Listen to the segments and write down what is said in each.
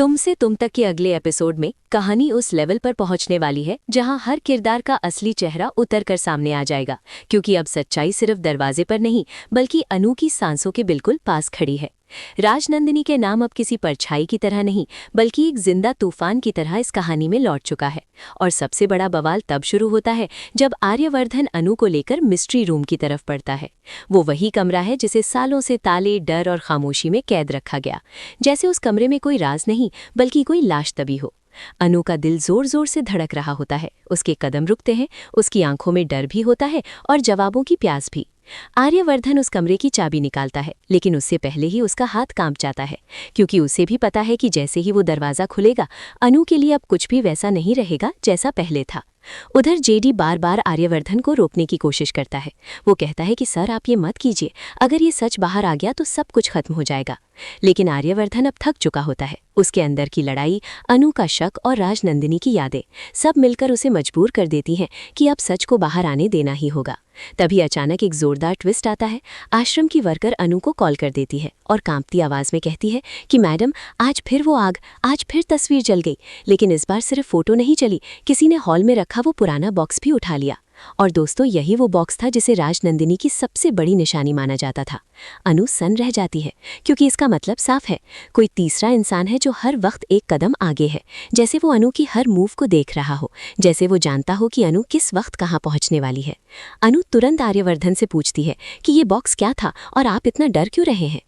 तुमसे तुम तक के अगले एपिसोड में कहानी उस लेवल पर पहुंचने वाली है जहां हर किरदार का असली चेहरा उतर कर सामने आ जाएगा, क्योंकि अब सच्चाई सिर्फ दरवाजे पर नहीं बल्कि अनु की सांसों के बिल्कुल पास खड़ी है। राजनंदिनी के नाम अब किसी परछाई की तरह नहीं बल्कि एक जिंदा तूफान की तरह इस कहानी में लौट चुका है। और सबसे बड़ा बवाल तब शुरू होता है जब आर्यवर्धन अनु को लेकर मिस्ट्री रूम की तरफ बढ़ता है। वो वही कमरा है जिसे सालों से ताले, डर और खामोशी में कैद रखा गया, जैसे उस कमरे में कोई राज नहीं बल्कि कोई लाश तभी हो। अनु का दिल जोर जोर से धड़क रहा होता है, उसके कदम रुकते हैं, उसकी आंखों में डर भी होता है और जवाबों की प्यास भी। आर्यवर्धन उस कमरे की चाबी निकालता है, लेकिन उससे पहले ही उसका हाथ कांप जाता है, क्योंकि उसे भी पता है कि जैसे ही वो दरवाज़ा खुलेगा अनु के लिए अब कुछ भी वैसा नहीं रहेगा जैसा पहले था। उधर जेडी बार बार आर्यवर्धन को रोकने की कोशिश करता है। वो कहता है कि सर आप ये मत कीजिए, अगर ये सच बाहर आ गया तो सब कुछ खत्म हो जाएगा। लेकिन आर्यवर्धन अब थक चुका होता है। उसके अंदर की लड़ाई, अनु का शक और राजनंदिनी की यादें सब मिलकर उसे मजबूर कर देती हैं कि अब सच को बाहर आने देना ही होगा। तभी अचानक एक जोरदार ट्विस्ट आता है। आश्रम की वर्कर अनु को कॉल कर देती है और कांपती आवाज में कहती है कि मैडम आज फिर वो आग, आज फिर तस्वीर जल गई। लेकिन इस बार सिर्फ फोटो नहीं जली, किसी ने हॉल में रखा वो पुराना बॉक्स भी उठा लिया। और दोस्तों यही वो बॉक्स था जिसे राजनंदिनी की सबसे बड़ी निशानी माना जाता था। अनु सन्न रह जाती है, क्योंकि इसका मतलब साफ है, कोई तीसरा इंसान है जो हर वक्त एक कदम आगे है। जैसे वो अनु की हर मूव को देख रहा हो, जैसे वो जानता हो कि अनु किस वक्त कहाँ पहुँचने वाली है। अनु तुरंत आर्यवर्धन से पूछती है कि ये बॉक्स क्या था और आप इतना डर क्यों रहे हैं।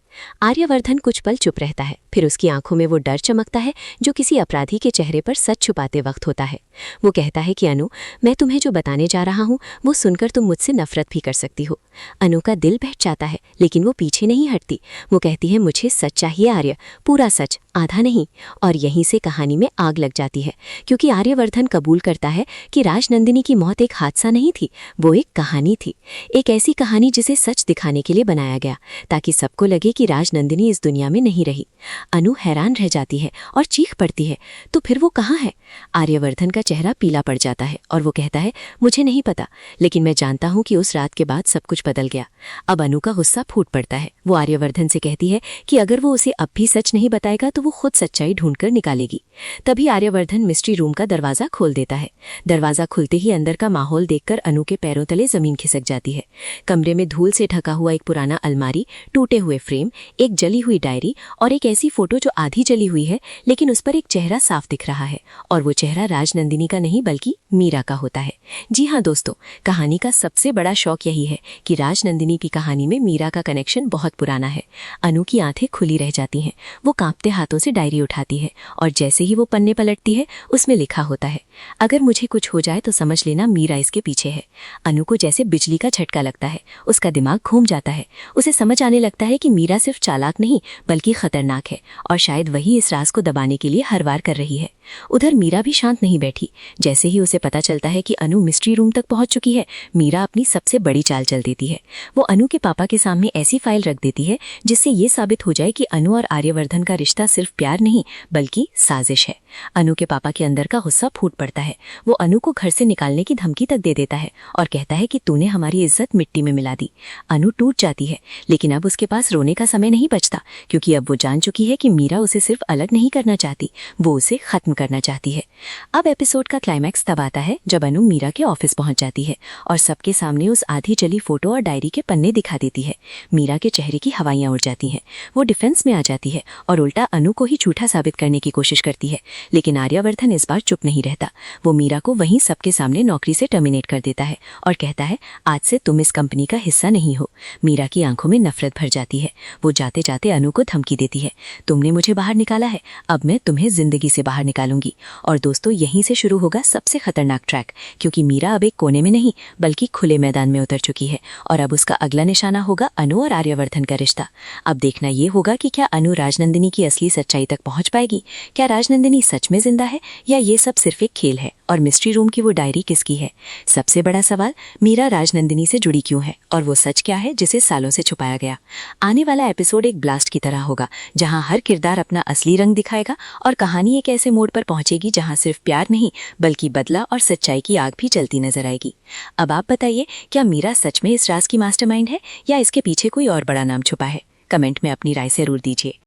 आर्यवर्धन कुछ पल चुप रहता है, फिर उसकी आंखों में वो डर चमकता है जो किसी अपराधी के चेहरे पर सच छुपाते वक्त होता है। वो कहता है कि अनु, मैं तुम्हें जो बताने जा रहा हूँ वो सुनकर तुम मुझसे नफरत भी कर सकती हो। अनु का दिल बैठ जाता है, लेकिन वो पीछे नहीं हटती। वो कहती है मुझे सच चाहिए आर्य, पूरा सच, आधा नहीं। और यहीं से कहानी में आग लग जाती है, क्योंकि आर्यवर्धन कबूल करता है कि राजनंदिनी की मौत एक हादसा नहीं थी, वो एक कहानी थी। एक ऐसी कहानी जिसे सच दिखाने के लिए बनाया गया, ताकि सबको लगे कि राजनंदिनी इस दुनिया में नहीं रही। अनु हैरान रह जाती है और चीख पड़ती है, तो फिर वो कहाँ है? आर्यवर्धन का चेहरा पीला पड़ जाता है और वो कहता है मुझे नहीं पता, लेकिन मैं जानता हूँ कि उस रात के बाद सब कुछ बदल गया। अब अनु का गुस्सा फूट पड़ता है। वो आर्यवर्धन से कहती है कि अगर वो उसे अब भी सच नहीं बताएगा तो वो खुद सच्चाई ढूंढकर निकालेगी। तभी आर्यवर्धन मिस्ट्री रूम का दरवाजा खोल देता है। दरवाजा खुलते ही अंदर का माहौल देखकर अनु के पैरों तले जमीन खिसक जाती है। कमरे में धूल से ढका हुआ एक पुराना अलमारी, टूटे हुए फ्रेम, एक जली हुई डायरी और एक ऐसी फोटो जो आधी जली हुई है, लेकिन उस पर एक चेहरा साफ दिख रहा है। और वो चेहरा राजनंदिनी का नहीं बल्कि मीरा का होता है। जी हाँ दोस्तों, कहानी का सबसे बड़ा शौक यही है कि राजनंदिनी की कहानी में मीरा का कनेक्शन बहुत पुराना है। अनु की आंखें खुली रह जाती हैं। वो कांपते हाथों से डायरी उठाती है और जैसे ही वो पन्ने पलटती है उसमें लिखा होता है, अगर मुझे कुछ हो जाए तो समझ लेना मीरा इसके पीछे है। अनु को जैसे बिजली का झटका लगता है, उसका दिमाग घूम जाता है। उसे समझ आने लगता है कि मीरा सिर्फ चालाक नहीं बल्कि खतरनाक है और शायद वही इस राज को दबाने के लिए हर वार कर रही है। उधर मीरा भी शांत नहीं बैठी। जैसे ही उसे पता चलता है कि अनु मिस्ट्री रूम तक पहुंच चुकी है, मीरा अपनी सबसे बड़ी चाल चल देती है। वो अनु के पापा के सामने ऐसी फाइल रख देती है जिससे ये साबित हो जाए कि अनु और आर्यवर्धन का रिश्ता सिर्फ प्यार नहीं बल्कि साजिश है। अनु के पापा के अंदर का गुस्सा फूट पड़ता है। वो अनु को घर से निकालने की धमकी तक दे देता है और कहता है कि तूने हमारी इज्जत मिट्टी में मिला दी। अनु टूट जाती है, लेकिन अब उसके पास रोने का समय नहीं बचता, क्योंकि अब वो जान चुकी है कि मीरा उसे सिर्फ अलग नहीं करना चाहती, वो उसे खत्म करना चाहती है। अब एपिसोड का क्लाइमैक्स तब आता है जब अनु मीरा के ऑफिस पहुंच जाती है और सबके सामने उस आधी जली फोटो और डायरी के पन्ने दिखा देती है। मीरा के चेहरे की हवाइयां उड़ जाती हैं। वो डिफेंस में आ जाती है और उल्टा अनु को ही झूठा साबित करने की कोशिश करती है। लेकिन आर्यवर्धन इस बार चुप नहीं रहता। वो मीरा को वहीं सबके सामने नौकरी से टर्मिनेट कर देता है और कहता है आज से तुम इस कंपनी का हिस्सा नहीं हो। मीरा की आंखों में नफरत भर जाती है। वो जाते जाते अनु को धमकी देती है, तुमने मुझे बाहर निकाला है, अब मैं तुम्हें जिंदगी से बाहर निकालूंगी। और दोस्तों यहीं से शुरू होगा सबसे खतरनाक ट्रैक, क्योंकि मीरा अब एक कोने में नहीं बल्कि खुले मैदान में उतर चुकी है और अब उसका अगला निशाना होगा अनु और आर्यवर्धन का रिश्ता। अब देखना ये होगा कि क्या अनु राजनंदिनी की असली सच्चाई तक पहुंच पाएगी। क्या राजनंदिनी सच में जिंदा है या ये सब सिर्फ एक खेल है और मिस्ट्री रूम की वो डायरी किसकी है? सबसे बड़ा सवाल, मीरा राजनंदिनी से जुड़ी क्यों है और वो सच क्या है जिसे सालों से छुपाया गया? आने वाला एपिसोड एक ब्लास्ट की तरह होगा, जहां हर किरदार अपना असली रंग दिखाएगा और कहानी एक ऐसे मोड़ पर पहुंचेगी जहां सिर्फ प्यार नहीं बल्कि बदला और सच्चाई की आग भी जलती नजर आएगी। अब आप बताइए, क्या मीरा सच में इस राज की मास्टरमाइंड है या इसके पीछे कोई और बड़ा नाम छुपा है? कमेंट में अपनी राय जरूर दीजिए।